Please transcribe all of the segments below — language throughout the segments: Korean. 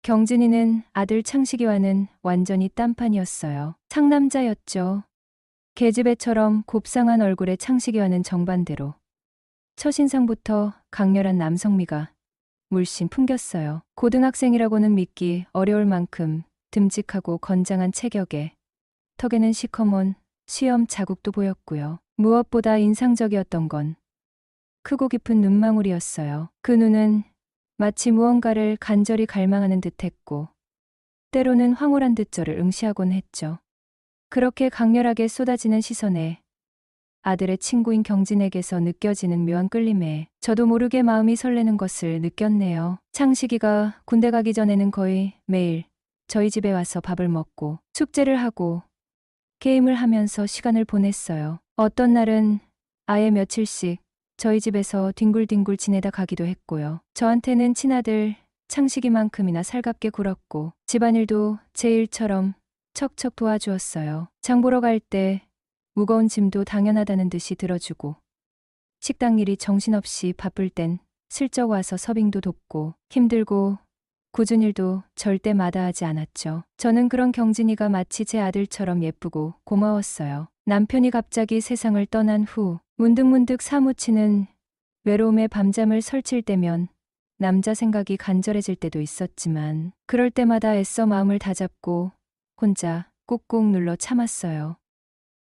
경진이는 아들 창식이와는 완전히 딴판이었어요. 상남자였죠. 계집애처럼 곱상한 얼굴의 창식이와는 정반대로 첫인상부터 강렬한 남성미가 물씬 풍겼어요. 고등학생이라고는 믿기 어려울 만큼 듬직하고 건장한 체격에 턱에는 시커먼 수염 자국도 보였고요. 무엇보다 인상적이었던 건 크고 깊은 눈망울이었어요. 그 눈은 마치 무언가를 간절히 갈망하는 듯했고 때로는 황홀한 듯 저를 응시하곤 했죠. 그렇게 강렬하게 쏟아지는 시선에 아들의 친구인 경진에게서 느껴지는 묘한 끌림에 저도 모르게 마음이 설레는 것을 느꼈네요. 창식이가 군대 가기 전에는 거의 매일 저희 집에 와서 밥을 먹고 숙제를 하고 게임을 하면서 시간을 보냈어요. 어떤 날은 아예 며칠씩 저희 집에서 뒹굴뒹굴 지내다 가기도 했고요. 저한테는 친아들 창식이만큼이나 살갑게 굴었고 집안일도 제 일처럼 척척 도와주었어요. 장 보러 갈 때 무거운 짐도 당연하다는 듯이 들어주고 식당 일이 정신없이 바쁠 땐 슬쩍 와서 서빙도 돕고 힘들고 굳은 일도 절대 마다하지 않았죠. 저는 그런 경진이가 마치 제 아들처럼 예쁘고 고마웠어요. 남편이 갑자기 세상을 떠난 후 문득문득 사무치는 외로움에 밤잠을 설칠 때면 남자 생각이 간절해질 때도 있었지만 그럴 때마다 애써 마음을 다잡고 혼자 꾹꾹 눌러 참았어요.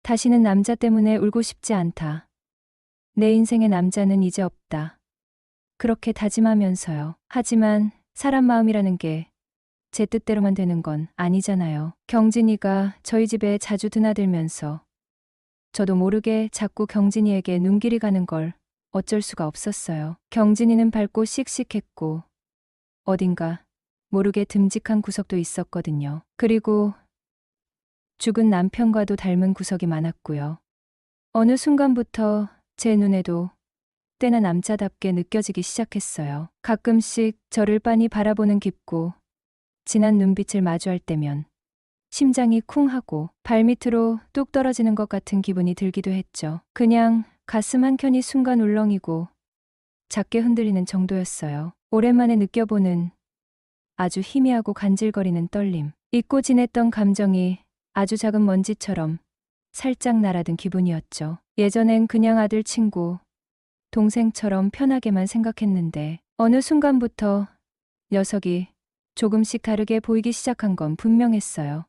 다시는 남자 때문에 울고 싶지 않다. 내 인생의 남자는 이제 없다. 그렇게 다짐하면서요. 하지만 사람 마음이라는 게 제 뜻대로만 되는 건 아니잖아요. 경진이가 저희 집에 자주 드나들면서 저도 모르게 자꾸 경진이에게 눈길이 가는 걸 어쩔 수가 없었어요. 경진이는 밝고 씩씩했고 어딘가 모르게 듬직한 구석도 있었거든요. 그리고 죽은 남편과도 닮은 구석이 많았고요. 어느 순간부터 제 눈에도 때나 남자답게 느껴지기 시작했어요. 가끔씩 저를 빤히 바라보는 깊고 진한 눈빛을 마주할 때면 심장이 쿵 하고 발밑으로 뚝 떨어지는 것 같은 기분이 들기도 했죠. 그냥 가슴 한켠이 순간 울렁이고 작게 흔들리는 정도였어요. 오랜만에 느껴보는 아주 희미하고 간질거리는 떨림. 잊고 지냈던 감정이 아주 작은 먼지처럼 살짝 날아든 기분이었죠. 예전엔 그냥 아들 친구, 동생처럼 편하게만 생각했는데 어느 순간부터 녀석이 조금씩 다르게 보이기 시작한 건 분명했어요.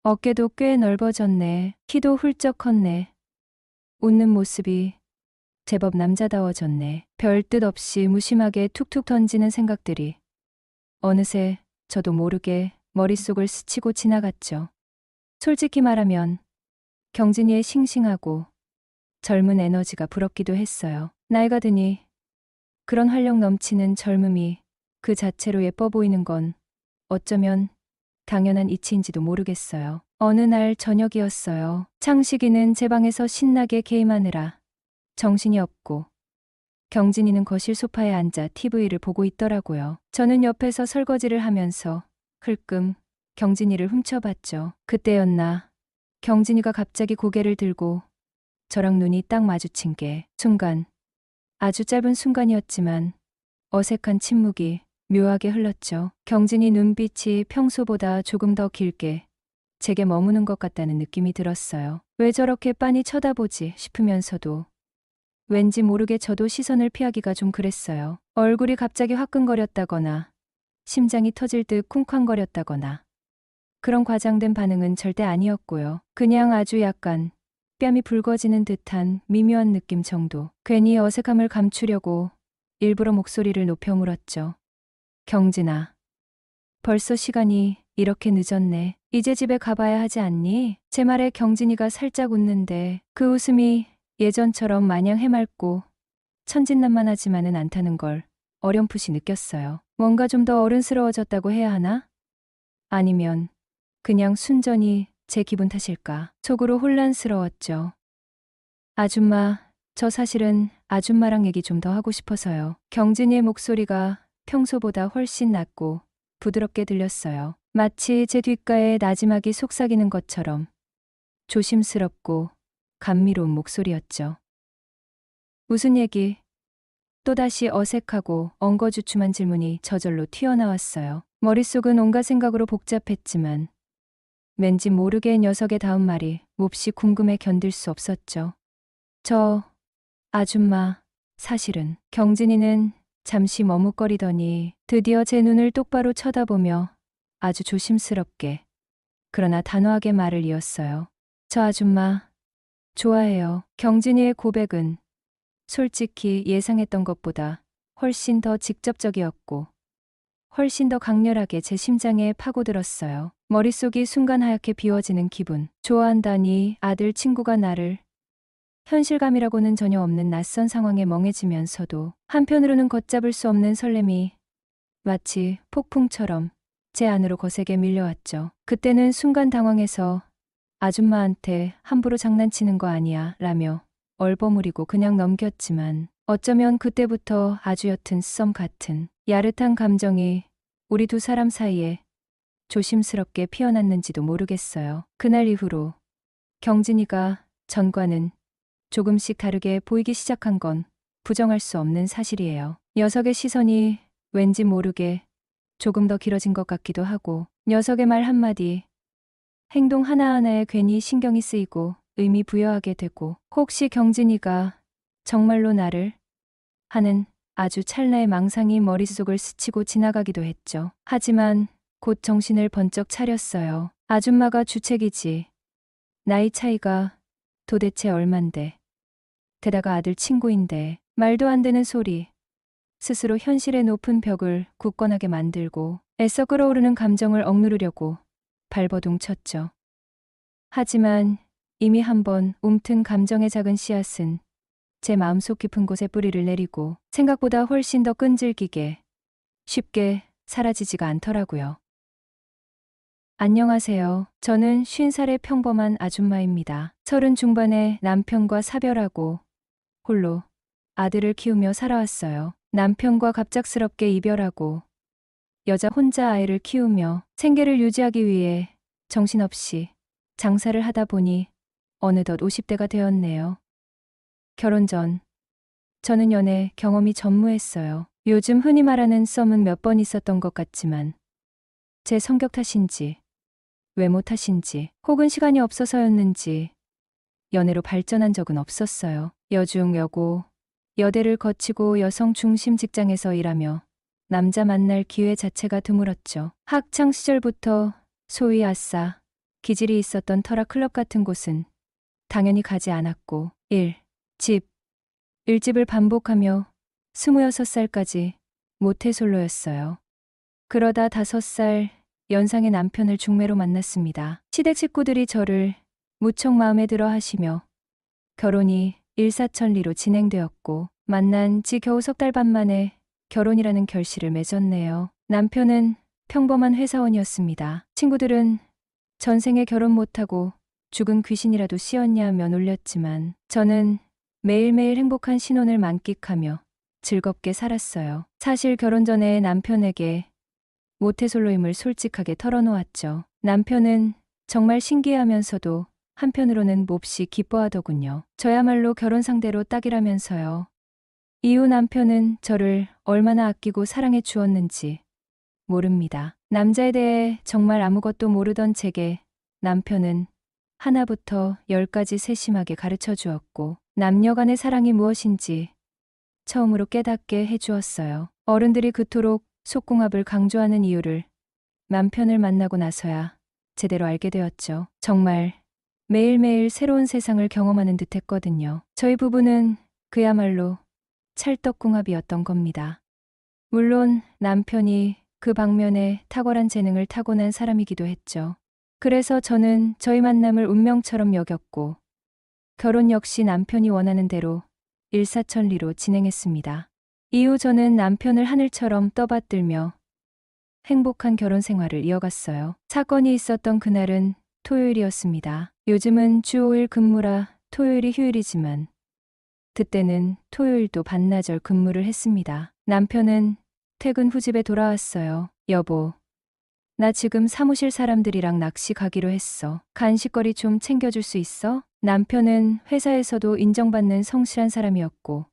어깨도 꽤 넓어졌네. 키도 훌쩍 컸네. 웃는 모습이 제법 남자다워졌네. 별 뜻 없이 무심하게 툭툭 던지는 생각들이 어느새 저도 모르게 머릿속을 스치고 지나갔죠. 솔직히 말하면 경진이의 싱싱하고 젊은 에너지가 부럽기도 했어요. 나이가 드니 그런 활력 넘치는 젊음이 그 자체로 예뻐 보이는 건 어쩌면 당연한 이치인지도 모르겠어요. 어느 날 저녁이었어요. 창식이는 제 방에서 신나게 게임하느라 정신이 없고 경진이는 거실 소파에 앉아 TV를 보고 있더라고요. 저는 옆에서 설거지를 하면서 흘끔 경진이를 훔쳐봤죠. 그때였나 경진이가 갑자기 고개를 들고 저랑 눈이 딱 마주친 게 순간 아주 짧은 순간이었지만 어색한 침묵이 묘하게 흘렀죠. 경진이 눈빛이 평소보다 조금 더 길게 제게 머무는 것 같다는 느낌이 들었어요. 왜 저렇게 빤히 쳐다보지 싶으면서도 왠지 모르게 저도 시선을 피하기가 좀 그랬어요. 얼굴이 갑자기 화끈거렸다거나 심장이 터질 듯 쿵쾅거렸다거나 그런 과장된 반응은 절대 아니었고요. 그냥 아주 약간 뺨이 붉어지는 듯한 미묘한 느낌 정도. 괜히 어색함을 감추려고 일부러 목소리를 높여 물었죠. 경진아, 벌써 시간이 이렇게 늦었네. 이제 집에 가봐야 하지 않니? 제 말에 경진이가 살짝 웃는데 그 웃음이 예전처럼 마냥 해맑고 천진난만하지만은 않다는 걸 어렴풋이 느꼈어요. 뭔가 좀 더 어른스러워졌다고 해야 하나? 아니면 그냥 순전히 제 기분 탓일까? 속으로 혼란스러웠죠. 아줌마, 저 사실은 아줌마랑 얘기 좀 더 하고 싶어서요. 경진이의 목소리가 평소보다 훨씬 낮고 부드럽게 들렸어요. 마치 제 뒷가에 나지막이 속삭이는 것처럼 조심스럽고 감미로운 목소리였죠. 무슨 얘기? 또다시 어색하고 엉거주춤한 질문이 저절로 튀어나왔어요. 머릿속은 온갖 생각으로 복잡했지만 왠지 모르게 녀석의 다음 말이 몹시 궁금해 견딜 수 없었죠. 저 아줌마 사실은. 경진이는 잠시 머뭇거리더니 드디어 제 눈을 똑바로 쳐다보며 아주 조심스럽게 그러나 단호하게 말을 이었어요. 저 아줌마 좋아해요. 경진이의 고백은 솔직히 예상했던 것보다 훨씬 더 직접적이었고 훨씬 더 강렬하게 제 심장에 파고들었어요. 머릿속이 순간 하얗게 비워지는 기분. 좋아한다니 아들 친구가 나를 현실감이라고는 전혀 없는 낯선 상황에 멍해지면서도 한편으로는 걷잡을 수 없는 설렘이 마치 폭풍처럼 제 안으로 거세게 밀려왔죠. 그때는 순간 당황해서 아줌마한테 함부로 장난치는 거 아니야 라며 얼버무리고 그냥 넘겼지만 어쩌면 그때부터 아주 옅은 썸 같은 야릇한 감정이 우리 두 사람 사이에 조심스럽게 피어났는지도 모르겠어요. 그날 이후로 경진이가 전과는 조금씩 다르게 보이기 시작한 건 부정할 수 없는 사실이에요. 녀석의 시선이 왠지 모르게 조금 더 길어진 것 같기도 하고 녀석의 말 한마디, 행동 하나하나에 괜히 신경이 쓰이고 의미 부여하게 되고 혹시 경진이가 정말로 나를 하는 아주 찰나의 망상이 머릿속을 스치고 지나가기도 했죠. 하지만 곧 정신을 번쩍 차렸어요. 아줌마가 주책이지. 나이 차이가 도대체 얼만데. 게다가 아들 친구인데 말도 안 되는 소리. 스스로 현실의 높은 벽을 굳건하게 만들고 애써 끓어오르는 감정을 억누르려고 발버둥 쳤죠. 하지만 이미 한번 움튼 감정의 작은 씨앗은 제 마음속 깊은 곳에 뿌리를 내리고 생각보다 훨씬 더 끈질기게 쉽게 사라지지가 않더라고요. 안녕하세요. 저는 50살의 평범한 아줌마입니다. 30 중반에 남편과 사별하고 홀로 아들을 키우며 살아왔어요. 남편과 갑작스럽게 이별하고 여자 혼자 아이를 키우며 생계를 유지하기 위해 정신없이 장사를 하다 보니 어느덧 50대가 되었네요. 결혼 전 저는 연애 경험이 전무했어요. 요즘 흔히 말하는 썸은 몇 번 있었던 것 같지만 제 성격 탓인지 외모 탓인지 혹은 시간이 없어서였는지 연애로 발전한 적은 없었어요. 여중 여고 여대를 거치고 여성 중심 직장에서 일하며 남자 만날 기회 자체가 드물었죠. 학창 시절부터 소위 아싸 기질이 있었던 터라 클럽 같은 곳은 당연히 가지 않았고 집, 일집을 반복하며 26살까지 모태솔로였어요. 그러다 5살 연상의 남편을 중매로 만났습니다. 시댁 식구들이 저를 무척 마음에 들어 하시며 결혼이 일사천리로 진행되었고 만난 지 겨우 3달 반 만에 결혼이라는 결실을 맺었네요. 남편은 평범한 회사원이었습니다. 친구들은 전생에 결혼 못하고 죽은 귀신이라도 씌었냐며 놀렸지만 저는 매일매일 행복한 신혼을 만끽하며 즐겁게 살았어요. 사실 결혼 전에 남편에게 모태솔로임을 솔직하게 털어놓았죠. 남편은 정말 신기해하면서도 한편으로는 몹시 기뻐하더군요. 저야말로 결혼 상대로 딱이라면서요. 이후 남편은 저를 얼마나 아끼고 사랑해 주었는지 모릅니다. 남자에 대해 정말 아무것도 모르던 제게 남편은 하나부터 10까지 세심하게 가르쳐 주었고 남녀 간의 사랑이 무엇인지 처음으로 깨닫게 해주었어요. 어른들이 그토록 속궁합을 강조하는 이유를 남편을 만나고 나서야 제대로 알게 되었죠. 정말 매일매일 새로운 세상을 경험하는 듯 했거든요. 저희 부부는 그야말로 찰떡궁합이었던 겁니다. 물론 남편이 그 방면에 탁월한 재능을 타고난 사람이기도 했죠. 그래서 저는 저희 만남을 운명처럼 여겼고 결혼 역시 남편이 원하는 대로 일사천리로 진행했습니다. 이후 저는 남편을 하늘처럼 떠받들며 행복한 결혼 생활을 이어갔어요. 사건이 있었던 그날은 토요일이었습니다. 요즘은 주 5일 근무라 토요일이 휴일이지만 그때는 토요일도 반나절 근무를 했습니다. 남편은 퇴근 후 집에 돌아왔어요. 여보, 나 지금 사무실 사람들이랑 낚시 가기로 했어. 간식거리 좀 챙겨줄 수 있어? 남편은 회사에서도 인정받는 성실한 사람이었고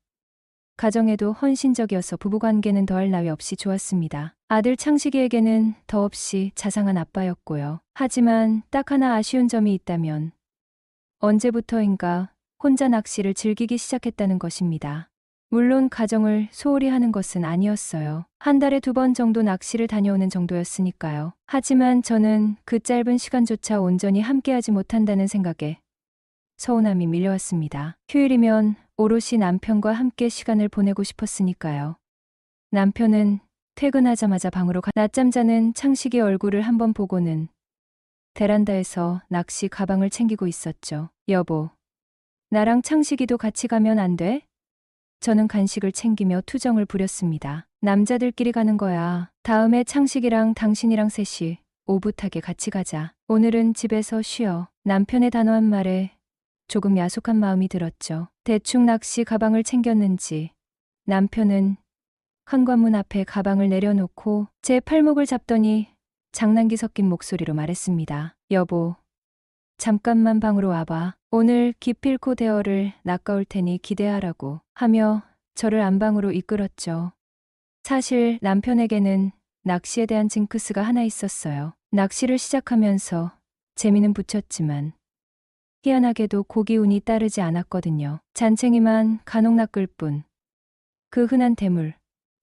가정에도 헌신적이어서 부부관계는 더할 나위 없이 좋았습니다. 아들 창식이에게는 더없이 자상한 아빠였고요. 하지만 딱 하나 아쉬운 점이 있다면 언제부터인가 혼자 낚시를 즐기기 시작했다는 것입니다. 물론 가정을 소홀히 하는 것은 아니었어요. 한 달에 2번 정도 낚시를 다녀오는 정도였으니까요. 하지만 저는 그 짧은 시간조차 온전히 함께하지 못한다는 생각에 서운함이 밀려왔습니다. 휴일이면 오롯이 남편과 함께 시간을 보내고 싶었으니까요. 남편은 퇴근하자마자 방으로 낮잠 자는 창식이 얼굴을 한번 보고는 베란다에서 낚시 가방을 챙기고 있었죠. 여보, 나랑 창식이도 같이 가면 안 돼? 저는 간식을 챙기며 투정을 부렸습니다. 남자들끼리 가는 거야. 다음에 창식이랑 당신이랑 셋이 오붓하게 같이 가자. 오늘은 집에서 쉬어. 남편의 단호한 말에 조금 야속한 마음이 들었죠. 대충 낚시 가방을 챙겼는지 남편은 현관문 앞에 가방을 내려놓고 제 팔목을 잡더니 장난기 섞인 목소리로 말했습니다. 여보, 잠깐만 방으로 와봐. 오늘 기필코 대어를 낚아올 테니 기대하라고 하며 저를 안방으로 이끌었죠. 사실 남편에게는 낚시에 대한 징크스가 하나 있었어요. 낚시를 시작하면서 재미는 붙였지만 희한하게도 고기 운이 따르지 않았거든요. 잔챙이만 간혹 낚을 뿐 그 흔한 대물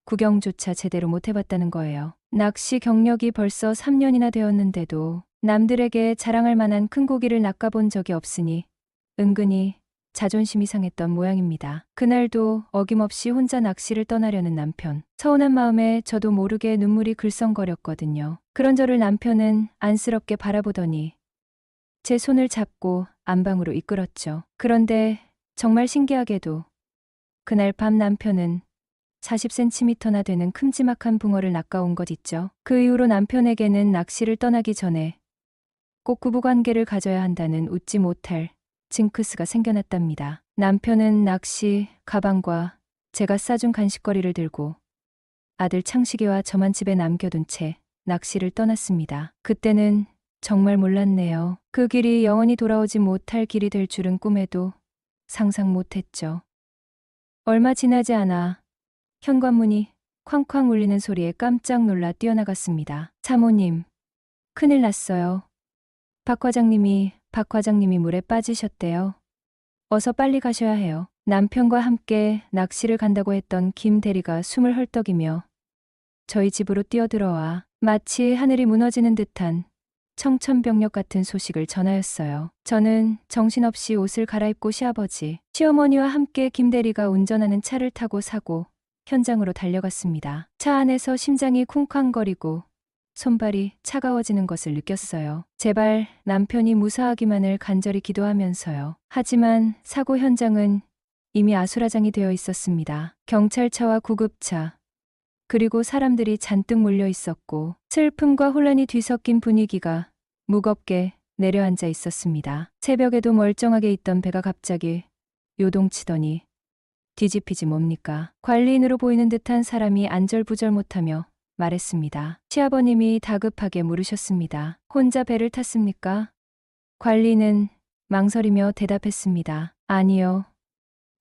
구경조차 제대로 못 해봤다는 거예요. 낚시 경력이 벌써 3년이나 되었는데도 남들에게 자랑할 만한 큰 고기를 낚아본 적이 없으니 은근히 자존심이 상했던 모양입니다. 그날도 어김없이 혼자 낚시를 떠나려는 남편. 서운한 마음에 저도 모르게 눈물이 글썽거렸거든요. 그런 저를 남편은 안쓰럽게 바라보더니 제 손을 잡고 안방으로 이끌었죠. 그런데 정말 신기하게도 그날 밤 남편은 40cm나 되는 큼지막한 붕어를 낚아온 것 있죠. 그 이후로 남편에게는 낚시를 떠나기 전에 꼭 부부관계를 가져야 한다는 웃지 못할 징크스가 생겨났답니다. 남편은 낚시 가방과 제가 싸준 간식거리를 들고 아들 창식이와 저만 집에 남겨둔 채 낚시를 떠났습니다. 그때는 정말 몰랐네요. 그 길이 영원히 돌아오지 못할 길이 될 줄은 꿈에도 상상 못했죠. 얼마 지나지 않아 현관문이 쾅쾅 울리는 소리에 깜짝 놀라 뛰어나갔습니다. 사모님, 큰일 났어요. 박 과장님이 물에 빠지셨대요. 어서 빨리 가셔야 해요. 남편과 함께 낚시를 간다고 했던 김 대리가 숨을 헐떡이며 저희 집으로 뛰어들어와 마치 하늘이 무너지는 듯한 청천벽력 같은 소식을 전하였어요. 저는 정신없이 옷을 갈아입고 시아버지, 시어머니와 함께 김 대리가 운전하는 차를 타고 사고 현장으로 달려갔습니다. 차 안에서 심장이 쿵쾅거리고 손발이 차가워지는 것을 느꼈어요. 제발 남편이 무사하기만을 간절히 기도하면서요. 하지만 사고 현장은 이미 아수라장이 되어 있었습니다. 경찰차와 구급차, 그리고 사람들이 잔뜩 몰려 있었고 슬픔과 혼란이 뒤섞인 분위기가 무겁게 내려앉아 있었습니다. 새벽에도 멀쩡하게 있던 배가 갑자기 요동치더니 뒤집히지 뭡니까? 관리인으로 보이는 듯한 사람이 안절부절 못하며 말했습니다. 시아버님이 다급하게 물으셨습니다. 혼자 배를 탔습니까? 관리는 망설이며 대답했습니다. 아니요.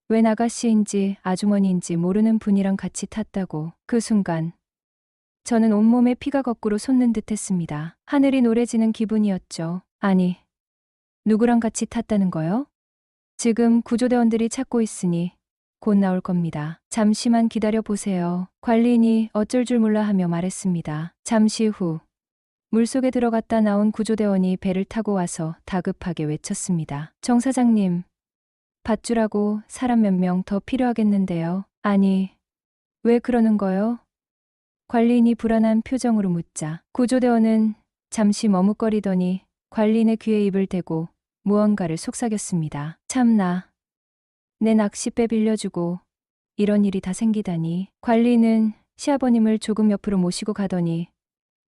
웬 아가씨인지 아주머니인지 모르는 분이랑 같이 탔다고. 그 순간 저는 온몸에 피가 거꾸로 솟는 듯 했습니다. 하늘이 노래지는 기분이었죠. 아니, 누구랑 같이 탔다는 거요? 지금 구조대원들이 찾고 있으니 곧 나올 겁니다. 잠시만 기다려 보세요. 관리인이 어쩔 줄 몰라 하며 말했습니다. 잠시 후 물속에 들어갔다 나온 구조대원이 배를 타고 와서 다급하게 외쳤습니다. 정 사장님, 밧줄하고 사람 몇 명 더 필요하겠는데요. 아니, 왜 그러는 거요? 관리인이 불안한 표정으로 묻자 구조대원은 잠시 머뭇거리더니 관리인의 귀에 입을 대고 무언가를 속삭였습니다. 참나, 내 낚싯배 빌려주고 이런 일이 다 생기다니. 관리는 시아버님을 조금 옆으로 모시고 가더니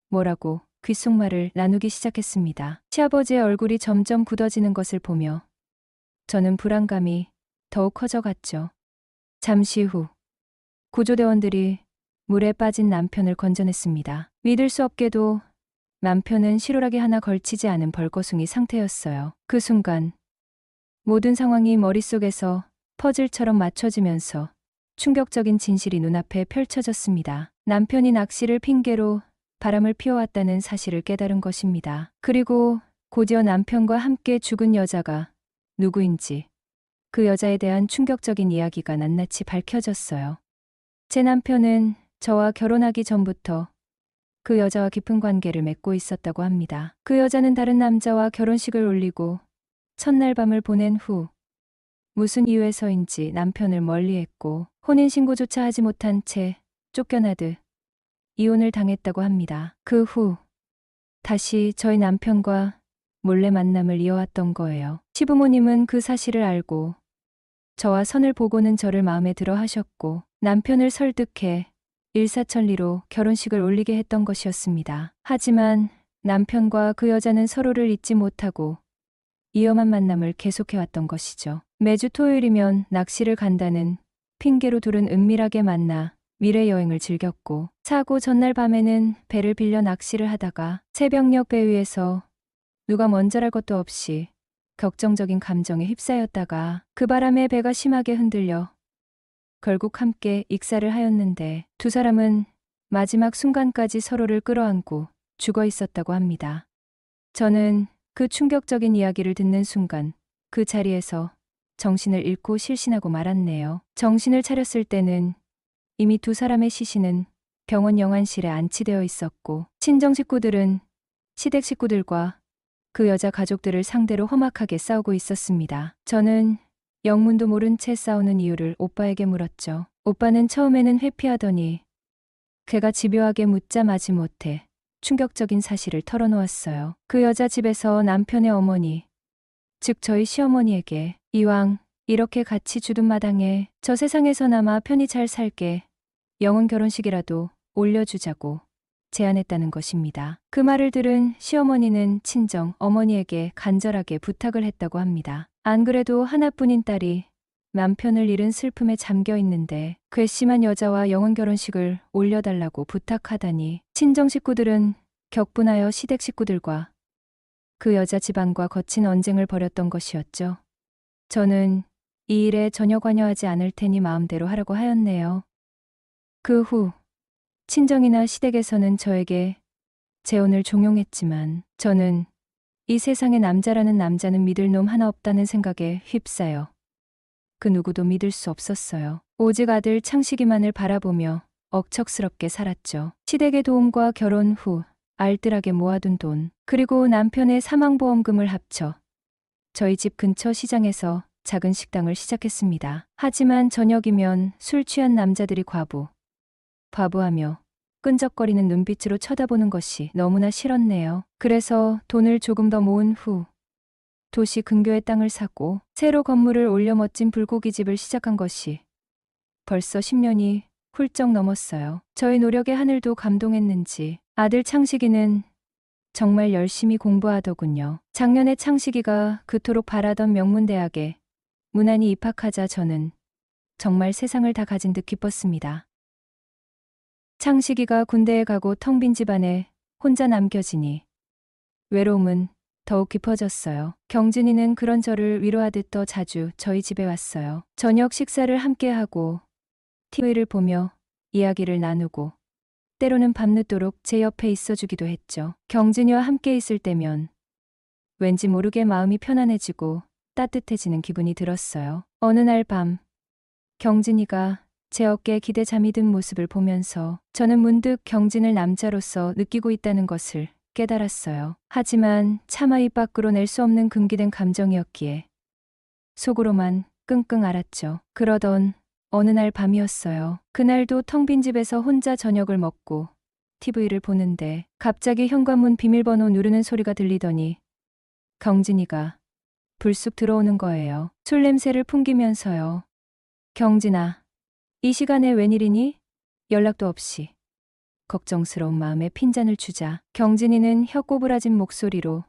뭐라고 귓속말을 나누기 시작했습니다. 시아버지의 얼굴이 점점 굳어지는 것을 보며 저는 불안감이 더욱 커져갔죠. 잠시 후 구조대원들이 물에 빠진 남편을 건져냈습니다. 믿을 수 없게도 남편은 실오라기 하나 걸치지 않은 벌거숭이 상태였어요. 그 순간 모든 상황이 머릿속에서 퍼즐처럼 맞춰지면서 충격적인 진실이 눈앞에 펼쳐졌습니다. 남편이 낚시를 핑계로 바람을 피워왔다는 사실을 깨달은 것입니다. 그리고 곧이어 남편과 함께 죽은 여자가 누구인지 그 여자에 대한 충격적인 이야기가 낱낱이 밝혀졌어요. 제 남편은 저와 결혼하기 전부터 그 여자와 깊은 관계를 맺고 있었다고 합니다. 그 여자는 다른 남자와 결혼식을 올리고 첫날 밤을 보낸 후 무슨 이유에서인지 남편을 멀리했고 혼인신고조차 하지 못한 채 쫓겨나듯 이혼을 당했다고 합니다. 그 후 다시 저희 남편과 몰래 만남을 이어왔던 거예요. 시부모님은 그 사실을 알고 저와 선을 보고는 저를 마음에 들어 하셨고 남편을 설득해 일사천리로 결혼식을 올리게 했던 것이었습니다. 하지만 남편과 그 여자는 서로를 잊지 못하고 위험한 만남을 계속해왔던 것이죠. 매주 토요일이면 낚시를 간다는 핑계로 둘은 은밀하게 만나 미래 여행을 즐겼고 사고 전날 밤에는 배를 빌려 낚시를 하다가 새벽녘 배 위에서 누가 먼저랄 것도 없이 격정적인 감정에 휩싸였다가 그 바람에 배가 심하게 흔들려 결국 함께 익사를 하였는데 두 사람은 마지막 순간까지 서로를 끌어안고 죽어 있었다고 합니다. 저는 그 충격적인 이야기를 듣는 순간 그 자리에서 정신을 잃고 실신하고 말았네요. 정신을 차렸을 때는 이미 두 사람의 시신은 병원 영안실에 안치되어 있었고 친정 식구들은 시댁 식구들과 그 여자 가족들을 상대로 험악하게 싸우고 있었습니다. 저는 영문도 모른 채 싸우는 이유를 오빠에게 물었죠. 오빠는 처음에는 회피하더니 걔가 집요하게 묻자 마지못해 충격적인 사실을 털어놓았어요. 그 여자 집에서 남편의 어머니, 즉 저희 시어머니에게 이왕 이렇게 같이 주둔 마당에 저 세상에서나마 편히 잘 살게 영혼 결혼식이라도 올려주자고 제안했다는 것입니다. 그 말을 들은 시어머니는 친정 어머니에게 간절하게 부탁을 했다고 합니다. 안 그래도 하나뿐인 딸이 남편을 잃은 슬픔에 잠겨 있는데 괘씸한 여자와 영혼 결혼식을 올려달라고 부탁하다니 친정 식구들은 격분하여 시댁 식구들과 그 여자 집안과 거친 언쟁을 벌였던 것이었죠. 저는 이 일에 전혀 관여하지 않을 테니 마음대로 하라고 하였네요. 그 후 친정이나 시댁에서는 저에게 재혼을 종용했지만 저는 이 세상에 남자라는 남자는 믿을 놈 하나 없다는 생각에 휩싸여 그 누구도 믿을 수 없었어요. 오직 아들 창식이만을 바라보며 억척스럽게 살았죠. 시댁의 도움과 결혼 후 알뜰하게 모아둔 돈 그리고 남편의 사망보험금을 합쳐 저희 집 근처 시장에서 작은 식당을 시작했습니다. 하지만 저녁이면 술 취한 남자들이 과부하며 끈적거리는 눈빛으로 쳐다보는 것이 너무나 싫었네요. 그래서 돈을 조금 더 모은 후 도시 근교의 땅을 사고 새로 건물을 올려 멋진 불고기집을 시작한 것이 벌써 10년이 훌쩍 넘었어요. 저희 노력에 하늘도 감동했는지 아들 창식이는 정말 열심히 공부하더군요. 작년에 창식이가 그토록 바라던 명문대학에 무난히 입학하자 저는 정말 세상을 다 가진 듯 기뻤습니다. 창식이가 군대에 가고 텅 빈 집안에 혼자 남겨지니 외로움은 더욱 깊어졌어요. 경진이는 그런 저를 위로하듯 더 자주 저희 집에 왔어요. 저녁 식사를 함께하고 TV를 보며 이야기를 나누고 때로는 밤늦도록 제 옆에 있어주기도 했죠. 경진이와 함께 있을 때면 왠지 모르게 마음이 편안해지고 따뜻해지는 기분이 들었어요. 어느 날 밤 경진이가 제 어깨에 기대 잠이 든 모습을 보면서 저는 문득 경진을 남자로서 느끼고 있다는 것을 깨달았어요. 하지만 차마 입 밖으로 낼 수 없는 금기된 감정이었기에 속으로만 끙끙 앓았죠. 그러던 어느 날 밤이었어요. 그날도 텅 빈 집에서 혼자 저녁을 먹고 TV를 보는데 갑자기 현관문 비밀번호 누르는 소리가 들리더니 경진이가 불쑥 들어오는 거예요. 술 냄새를 풍기면서요. 경진아, 이 시간에 웬일이니? 연락도 없이. 걱정스러운 마음에 핀잔을 주자 경진이는 혀 꼬부라진 목소리로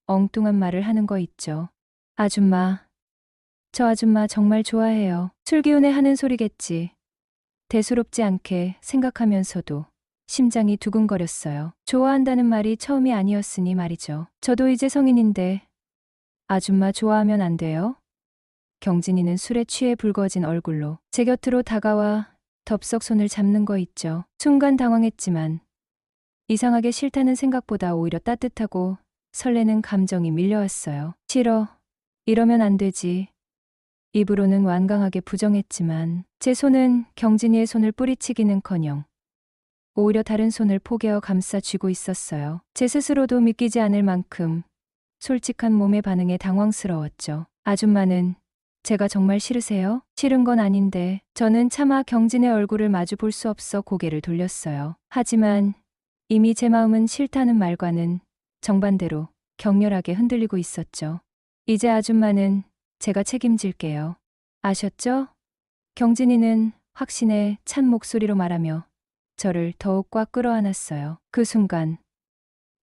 엉뚱한 말을 하는 거 있죠. 아줌마, 저 아줌마 정말 좋아해요. 술 기운에 하는 소리겠지. 대수롭지 않게 생각하면서도 심장이 두근거렸어요. 좋아한다는 말이 처음이 아니었으니 말이죠. 저도 이제 성인인데 아줌마 좋아하면 안 돼요? 경진이는 술에 취해 붉어진 얼굴로 제 곁으로 다가와 덥석 손을 잡는 거 있죠. 순간 당황했지만 이상하게 싫다는 생각보다 오히려 따뜻하고 설레는 감정이 밀려왔어요. 싫어. 이러면 안 되지. 입으로는 완강하게 부정했지만 제 손은 경진이의 손을 뿌리치기는커녕 오히려 다른 손을 포개어 감싸 쥐고 있었어요. 제 스스로도 믿기지 않을 만큼 솔직한 몸의 반응에 당황스러웠죠. 아줌마는 제가 정말 싫으세요? 싫은 건 아닌데 저는 차마 경진의 얼굴을 마주 볼 수 없어 고개를 돌렸어요. 하지만 이미 제 마음은 싫다는 말과는 정반대로 격렬하게 흔들리고 있었죠. 이제 아줌마는 제가 책임질게요. 아셨죠? 경진이는 확신에 찬 목소리로 말하며 저를 더욱 꽉 끌어안았어요. 그 순간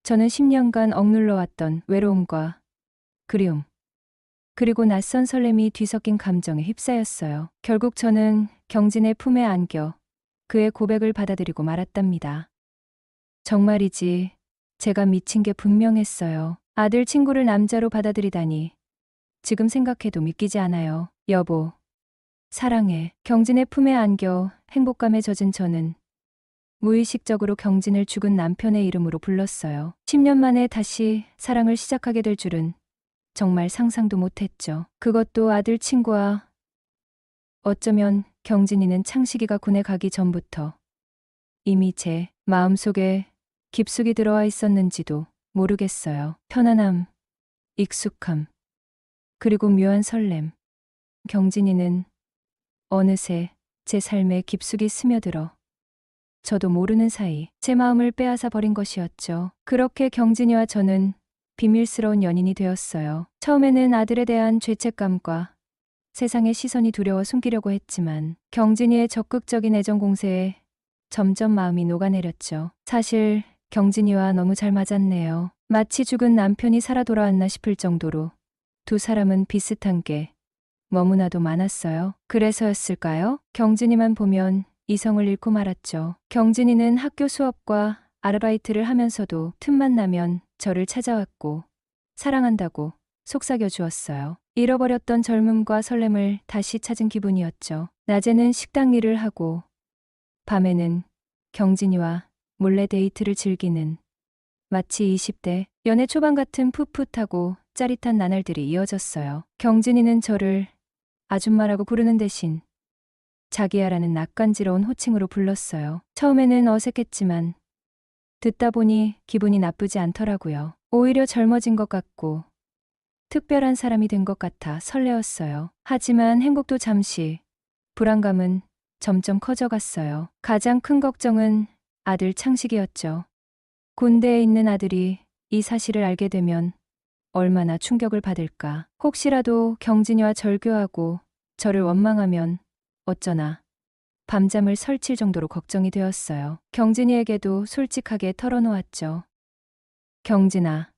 저는 10년간 억눌러왔던 외로움과 그리움 그리고 낯선 설렘이 뒤섞인 감정에 휩싸였어요. 결국 저는 경진의 품에 안겨 그의 고백을 받아들이고 말았답니다. 정말이지 제가 미친 게 분명했어요. 아들 친구를 남자로 받아들이다니 지금 생각해도 믿기지 않아요. 여보, 사랑해. 경진의 품에 안겨 행복감에 젖은 저는 무의식적으로 경진을 죽은 남편의 이름으로 불렀어요. 10년 만에 다시 사랑을 시작하게 될 줄은 정말 상상도 못했죠. 그것도 아들 친구와 어쩌면 경진이는 창식이가 군에 가기 전부터 이미 제 마음속에 깊숙이 들어와 있었는지도 모르겠어요. 편안함, 익숙함, 그리고 묘한 설렘. 경진이는 어느새 제 삶에 깊숙이 스며들어 저도 모르는 사이 제 마음을 빼앗아 버린 것이었죠. 그렇게 경진이와 저는 비밀스러운 연인이 되었어요. 처음에는 아들에 대한 죄책감과 세상의 시선이 두려워 숨기려고 했지만 경진이의 적극적인 애정 공세에 점점 마음이 녹아내렸죠. 사실 경진이와 너무 잘 맞았네요. 마치 죽은 남편이 살아 돌아왔나 싶을 정도로 두 사람은 비슷한 게 너무나도 많았어요. 그래서였을까요? 경진이만 보면 이성을 잃고 말았죠. 경진이는 학교 수업과 아르바이트를 하면서도 틈만 나면 저를 찾아왔고 사랑한다고 속삭여 주었어요. 잃어버렸던 젊음과 설렘을 다시 찾은 기분이었죠. 낮에는 식당 일을 하고 밤에는 경진이와 몰래 데이트를 즐기는 마치 20대 연애 초반 같은 풋풋하고 짜릿한 나날들이 이어졌어요. 경진이는 저를 아줌마라고 부르는 대신 자기야라는 낯간지러운 호칭으로 불렀어요. 처음에는 어색했지만 듣다 보니 기분이 나쁘지 않더라고요. 오히려 젊어진 것 같고 특별한 사람이 된 것 같아 설레었어요. 하지만 행복도 잠시, 불안감은 점점 커져갔어요. 가장 큰 걱정은 아들 창식이었죠. 군대에 있는 아들이 이 사실을 알게 되면 얼마나 충격을 받을까. 혹시라도 경진이와 절교하고 저를 원망하면 어쩌나 밤잠을 설칠 정도로 걱정이 되었어요. 경진이에게도 솔직하게 털어놓았죠. 경진아,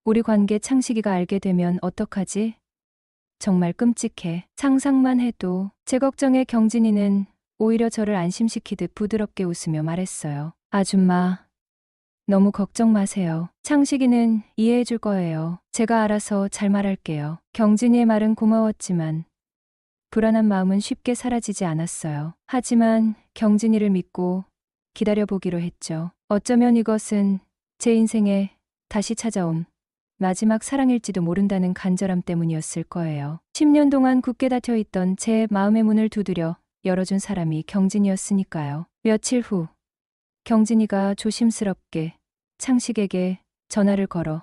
우리 관계 창식이가 알게 되면 어떡하지? 정말 끔찍해. 상상만 해도. 제 걱정에 경진이는 오히려 저를 안심시키듯 부드럽게 웃으며 말했어요. 아줌마, 너무 걱정 마세요. 창식이는 이해해 줄 거예요. 제가 알아서 잘 말할게요. 경진이의 말은 고마웠지만 불안한 마음은 쉽게 사라지지 않았어요. 하지만 경진이를 믿고 기다려보기로 했죠. 어쩌면 이것은 제 인생에 다시 찾아온 마지막 사랑일지도 모른다는 간절함 때문이었을 거예요. 10년 동안 굳게 닫혀있던 제 마음의 문을 두드려 열어준 사람이 경진이었으니까요. 며칠 후 경진이가 조심스럽게 창식에게 전화를 걸어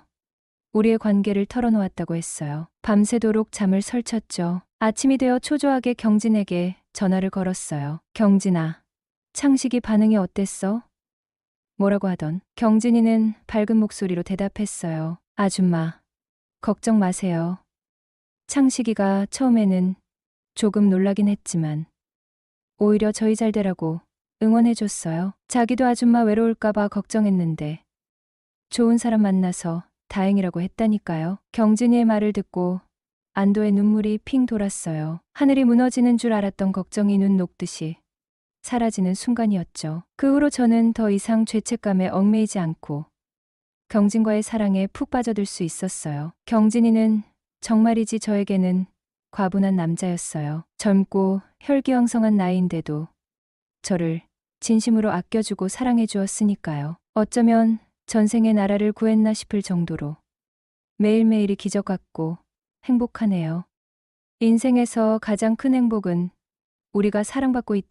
우리의 관계를 털어놓았다고 했어요. 밤새도록 잠을 설쳤죠. 아침이 되어 초조하게 경진에게 전화를 걸었어요. 경진아, 창식이 반응이 어땠어? 뭐라고 하던 경진이는 밝은 목소리로 대답했어요. 아줌마, 걱정 마세요. 창식이가 처음에는 조금 놀라긴 했지만 오히려 저희 잘 되라고 응원해줬어요. 자기도 아줌마 외로울까봐 걱정했는데 좋은 사람 만나서 다행이라고 했다니까요. 경진이의 말을 듣고 안도의 눈물이 핑 돌았어요. 하늘이 무너지는 줄 알았던 걱정이 눈 녹듯이 사라지는 순간이었죠. 그 후로 저는 더 이상 죄책감에 얽매이지 않고 경진과의 사랑에 푹 빠져들 수 있었어요. 경진이는 정말이지 저에게는 과분한 남자였어요. 젊고 혈기왕성한 나이인데도 저를 진심으로 아껴주고 사랑해 주었으니까요. 어쩌면 전생에 나라를 구했나 싶을 정도로 매일매일이 기적 같고 행복하네요. 인생에서 가장 큰 행복은 우리가 사랑받고 있다.